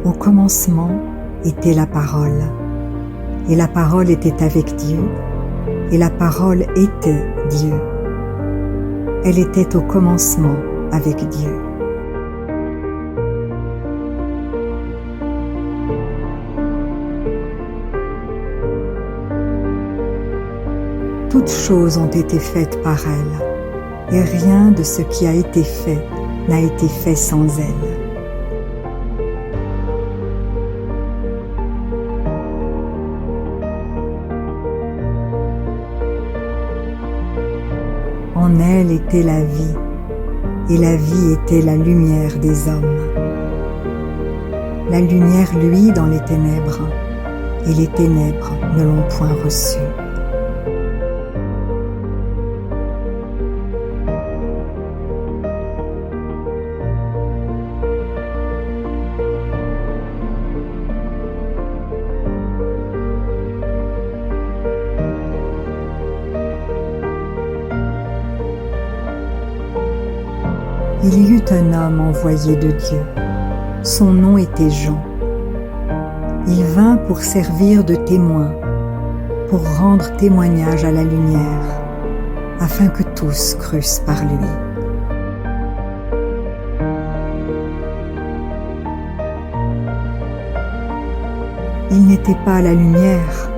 Au commencement était la parole, et la parole était avec Dieu, et la parole était Dieu. Elle était au commencement avec Dieu. Toutes choses ont été faites par elle, et rien de ce qui a été fait n'a été fait sans elle. En elle était la vie, et la vie était la lumière des hommes. La lumière luit dans les ténèbres, et les ténèbres ne l'ont point reçue. Il y eut un homme envoyé de Dieu. Son nom était Jean. Il vint pour servir de témoin, pour rendre témoignage à la lumière, afin que tous crussent par lui. Il n'était pas la lumière,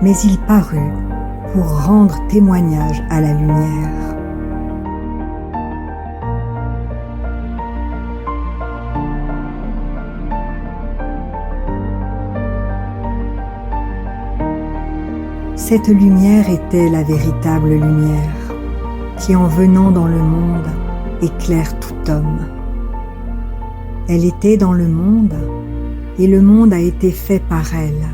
mais il parut pour rendre témoignage à la lumière. Cette lumière était la véritable lumière, qui en venant dans le monde éclaire tout homme. Elle était dans le monde, et le monde a été fait par elle,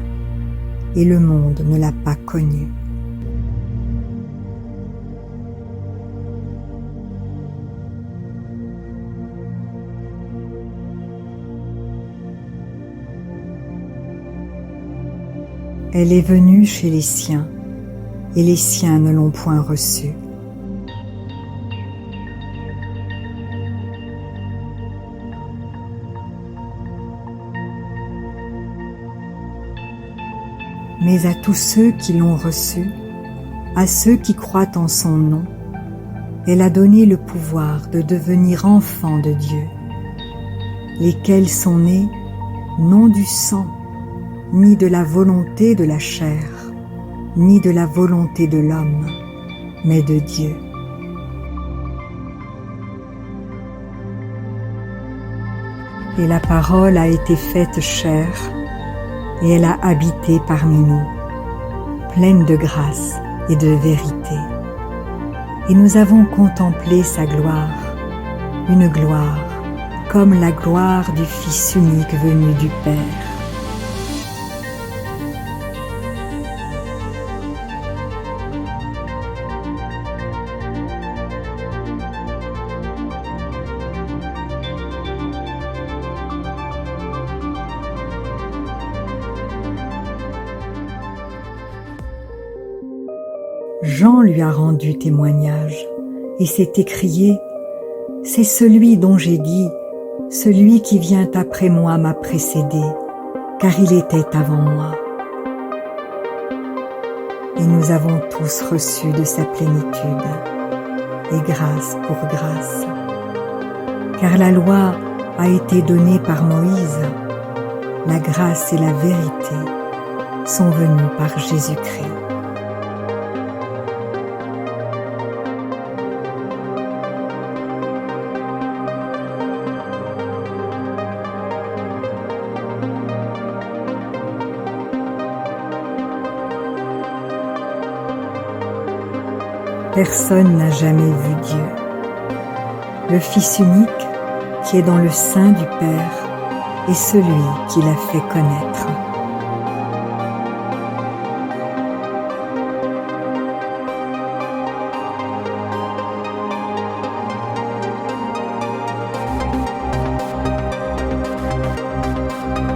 et le monde ne l'a pas connue. Elle est venue chez les siens, et les siens ne l'ont point reçue. Mais à tous ceux qui l'ont reçue, à ceux qui croient en son nom, elle a donné le pouvoir de devenir enfants de Dieu, lesquels sont nés non du sang, ni de la volonté de la chair, ni de la volonté de l'homme, mais de Dieu. Et la parole a été faite chair, et elle a habité parmi nous, pleine de grâce et de vérité. Et nous avons contemplé sa gloire, une gloire comme la gloire du Fils unique venu du Père. Jean lui a rendu témoignage et s'est écrié « C'est celui dont j'ai dit, celui qui vient après moi m'a précédé, car il était avant moi. » Et nous avons tous reçu de sa plénitude, et grâce pour grâce. Car la loi a été donnée par Moïse, la grâce et la vérité sont venues par Jésus-Christ. Personne n'a jamais vu Dieu. Le Fils unique, qui est dans le sein du Père, est celui qui l'a fait connaître.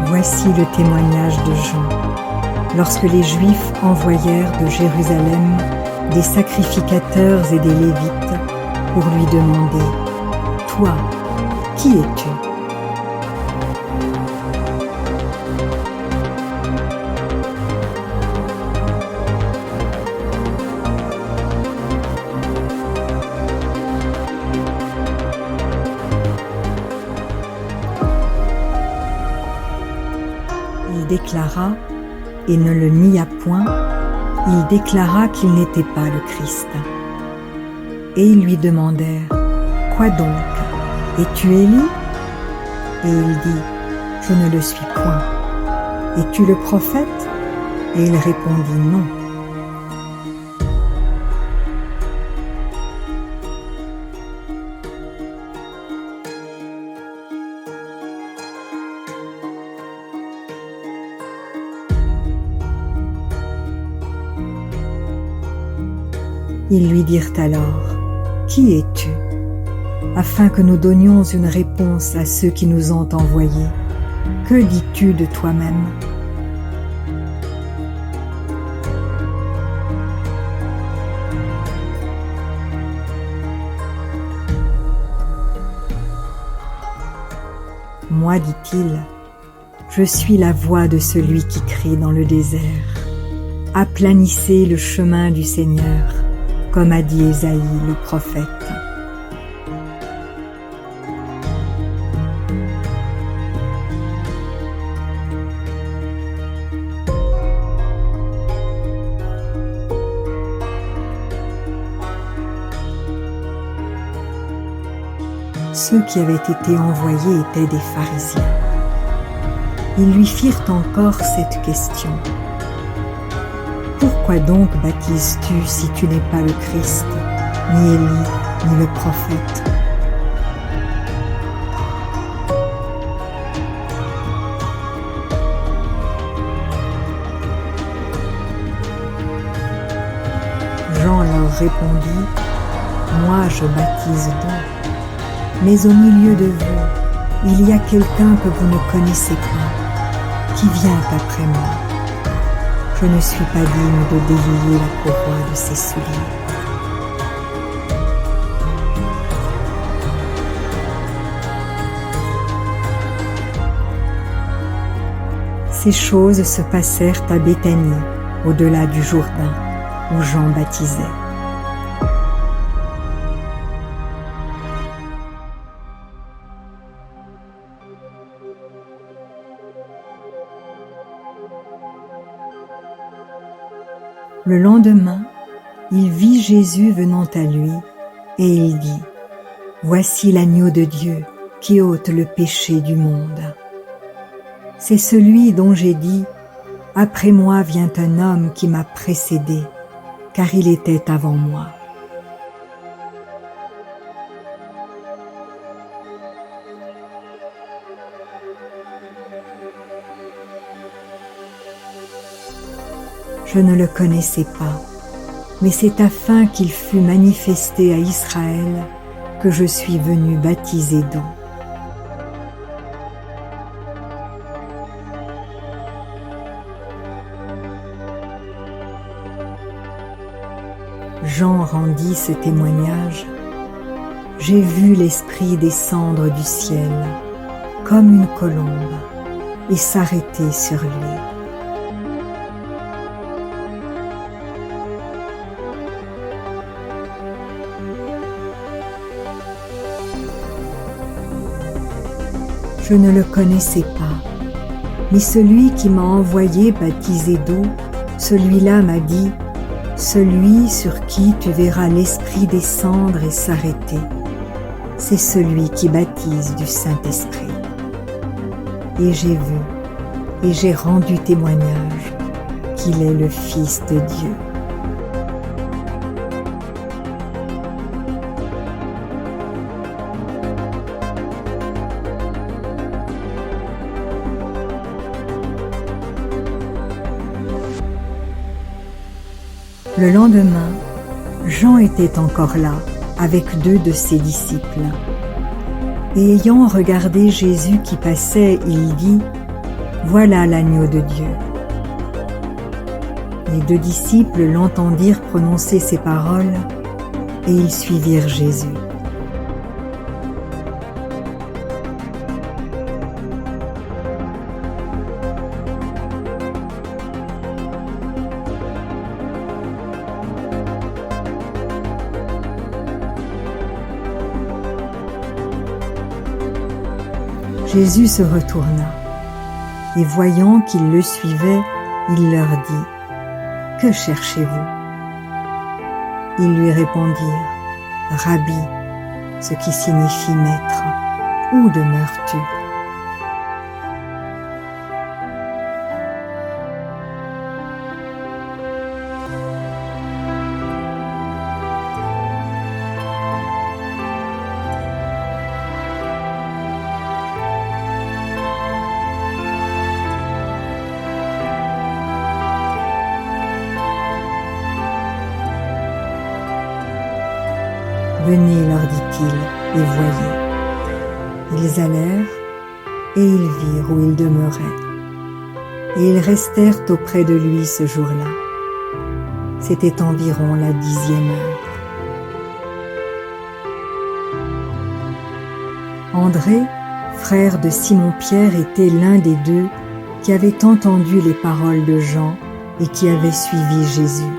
Voici le témoignage de Jean, lorsque les Juifs envoyèrent de Jérusalem des sacrificateurs et des Lévites pour lui demander « Toi, qui es-tu » déclara, et ne le nia point, il déclara qu'il n'était pas le Christ. Et ils lui demandèrent, « Quoi donc? Es-tu Élie » Et il dit, « Je ne le suis point. Es-tu le prophète » Et il répondit, « Non. » Ils lui dirent alors, « Qui es-tu » afin que nous donnions une réponse à ceux qui nous ont envoyés. Que dis-tu de toi-même ? Moi, dit-il, je suis la voix de celui qui crie dans le désert. Aplanissez le chemin du Seigneur, comme a dit Ésaïe le prophète. Ceux qui avaient été envoyés étaient des pharisiens. Ils lui firent encore cette question. « Pourquoi donc baptises-tu si tu n'es pas le Christ, ni Élie, ni le prophète ?» Jean leur répondit, « Moi je baptise d'eau. Mais au milieu de vous, il y a quelqu'un que vous ne connaissez pas, qui vient après moi. Je ne suis pas digne de délier la courroie de ses souliers. » Ces choses se passèrent à Béthanie, au-delà du Jourdain, où Jean baptisait. Le lendemain, il vit Jésus venant à lui, et il dit, « Voici l'agneau de Dieu qui ôte le péché du monde. C'est celui dont j'ai dit, « Après moi vient un homme qui m'a précédé, car il était avant moi. » Je ne le connaissais pas, mais c'est afin qu'il fût manifesté à Israël que je suis venu baptiser d'eau. Jean rendit ce témoignage. J'ai vu l'Esprit descendre du ciel, comme une colombe, et s'arrêter sur lui. Je ne le connaissais pas, mais celui qui m'a envoyé baptiser d'eau, celui-là m'a dit, « Celui sur qui tu verras l'Esprit descendre et s'arrêter, c'est celui qui baptise du Saint-Esprit. » Et j'ai vu, et j'ai rendu témoignage qu'il est le Fils de Dieu. Le lendemain, Jean était encore là, avec 2 de ses disciples. Et ayant regardé Jésus qui passait, il dit, « Voilà l'agneau de Dieu. » Les 2 disciples l'entendirent prononcer ces paroles, et ils suivirent Jésus. Jésus se retourna, et voyant qu'ils le suivaient, il leur dit : « Que cherchez-vous » Ils lui répondirent : « Rabbi », ce qui signifie maître, où demeures-tu ? Venez, leur dit-il, et voyez. Ils allèrent, et ils virent où il demeurait. Et ils restèrent auprès de lui ce jour-là. C'était environ la 10e heure. André, frère de Simon-Pierre, était l'un des deux qui avait entendu les paroles de Jean et qui avait suivi Jésus.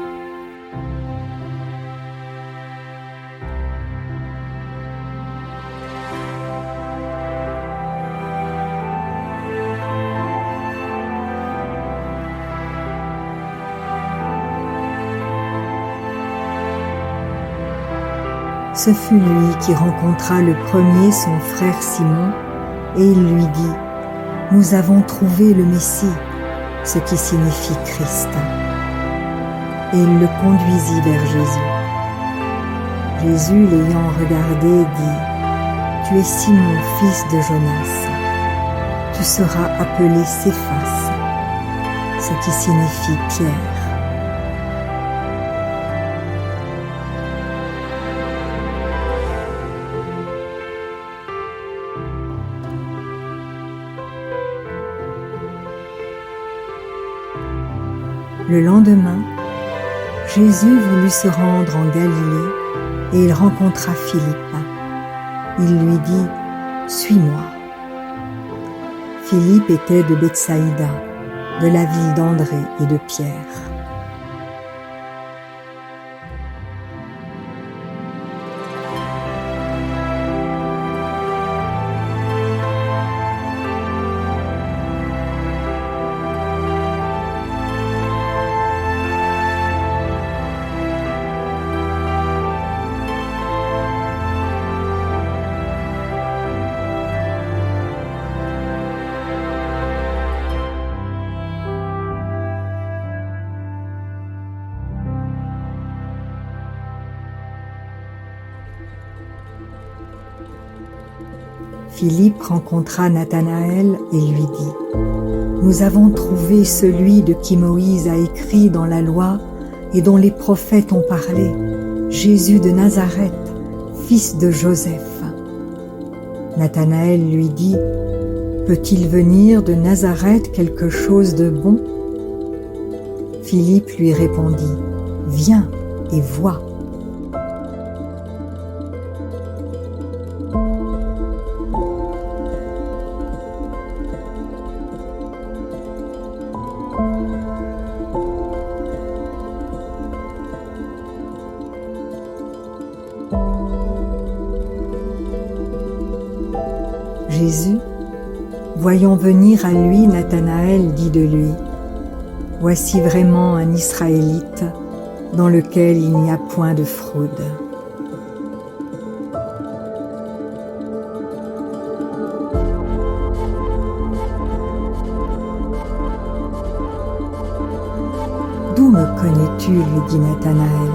Ce fut lui qui rencontra le premier son frère Simon, et il lui dit : « Nous avons trouvé le Messie », ce qui signifie Christ. Et il le conduisit vers Jésus. Jésus, l'ayant regardé, dit : « Tu es Simon, fils de Jonas. Tu seras appelé Céphas, ce qui signifie Pierre. » Le lendemain, Jésus voulut se rendre en Galilée et il rencontra Philippe. Il lui dit : « Suis-moi. » Philippe était de Bethsaïda, de la ville d'André et de Pierre. Philippe rencontra Nathanaël et lui dit : « Nous avons trouvé celui de qui Moïse a écrit dans la loi et dont les prophètes ont parlé, Jésus de Nazareth, fils de Joseph. » Nathanaël lui dit : « Peut-il venir de Nazareth quelque chose de bon ?» Philippe lui répondit : « Viens et vois. » Jésus, voyant venir à lui Nathanaël, dit de lui : « Voici vraiment un Israélite dans lequel il n'y a point de fraude. » « D'où me connais-tu » lui dit Nathanaël.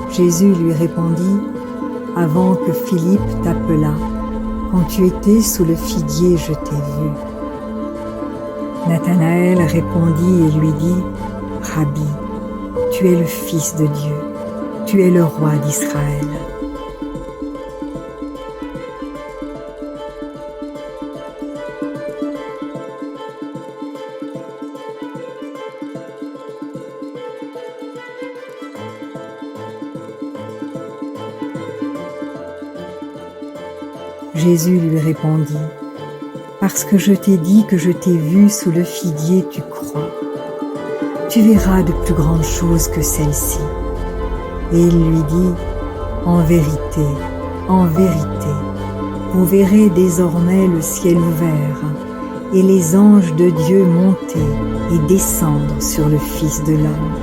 Jésus lui répondit : « Avant que Philippe t'appelât, quand tu étais sous le figuier, je t'ai vu. » Nathanaël répondit et lui dit : « Rabbi, tu es le Fils de Dieu, tu es le roi d'Israël. » Jésus lui répondit : « Parce que je t'ai dit que je t'ai vu sous le figuier, tu crois. Tu verras de plus grandes choses que celles-ci. » Et il lui dit : « En vérité, vous verrez désormais le ciel ouvert et les anges de Dieu monter et descendre sur le Fils de l'homme.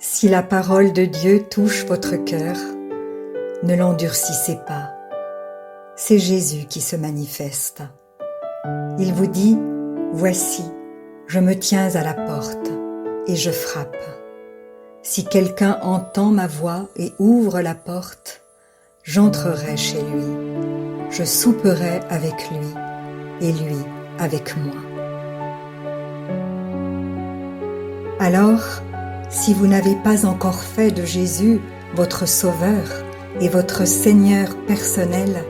Si la parole de Dieu touche votre cœur, ne l'endurcissez pas. C'est Jésus qui se manifeste. Il vous dit, « Voici, je me tiens à la porte et je frappe. Si quelqu'un entend ma voix et ouvre la porte, j'entrerai chez lui. Je souperai avec lui et lui avec moi. » Alors, si vous n'avez pas encore fait de Jésus votre Sauveur et votre Seigneur personnel,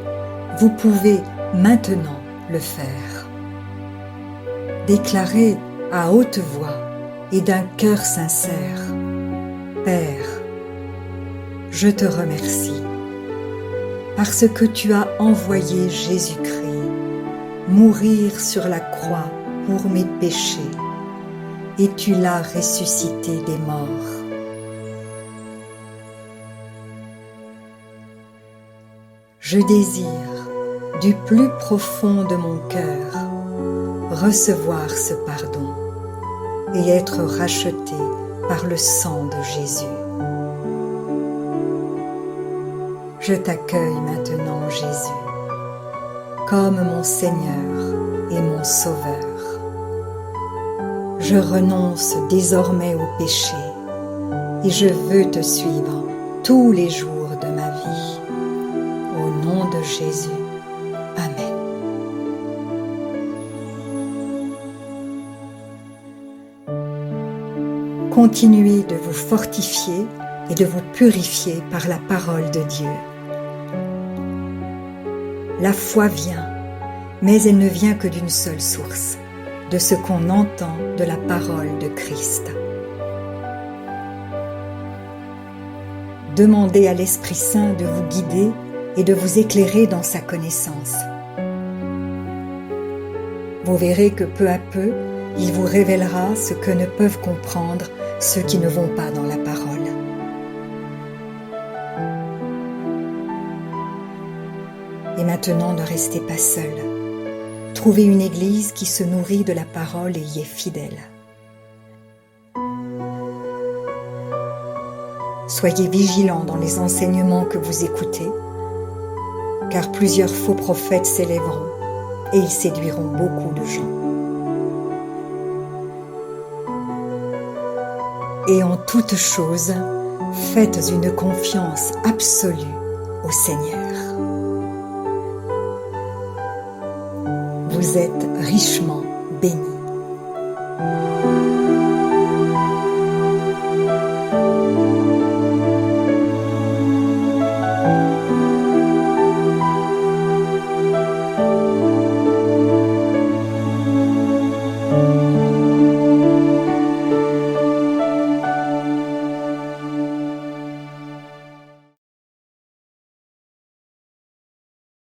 vous pouvez maintenant le faire. Déclarez à haute voix et d'un cœur sincère, « Père, je te remercie parce que tu as envoyé Jésus-Christ mourir sur la croix pour mes péchés et tu l'as ressuscité des morts. Je désire, du plus profond de mon cœur, recevoir ce pardon et être racheté par le sang de Jésus. Je t'accueille maintenant, Jésus, comme mon Seigneur et mon Sauveur. Je renonce désormais au péché et je veux te suivre tous les jours de ma vie. Au nom de Jésus. Amen. Continuez de vous fortifier et de vous purifier par la parole de Dieu. La foi vient, mais elle ne vient que d'une seule source, de ce qu'on entend de la parole de Christ. Demandez à l'Esprit Saint de vous guider et de vous éclairer dans sa connaissance. Vous verrez que peu à peu, il vous révélera ce que ne peuvent comprendre ceux qui ne vont pas dans la parole. Et maintenant, ne restez pas seul. Trouvez une église qui se nourrit de la parole et y est fidèle. Soyez vigilants dans les enseignements que vous écoutez, car plusieurs faux prophètes s'élèveront et ils séduiront beaucoup de gens. Et en toutes choses, faites une confiance absolue au Seigneur. Vous êtes richement bénis.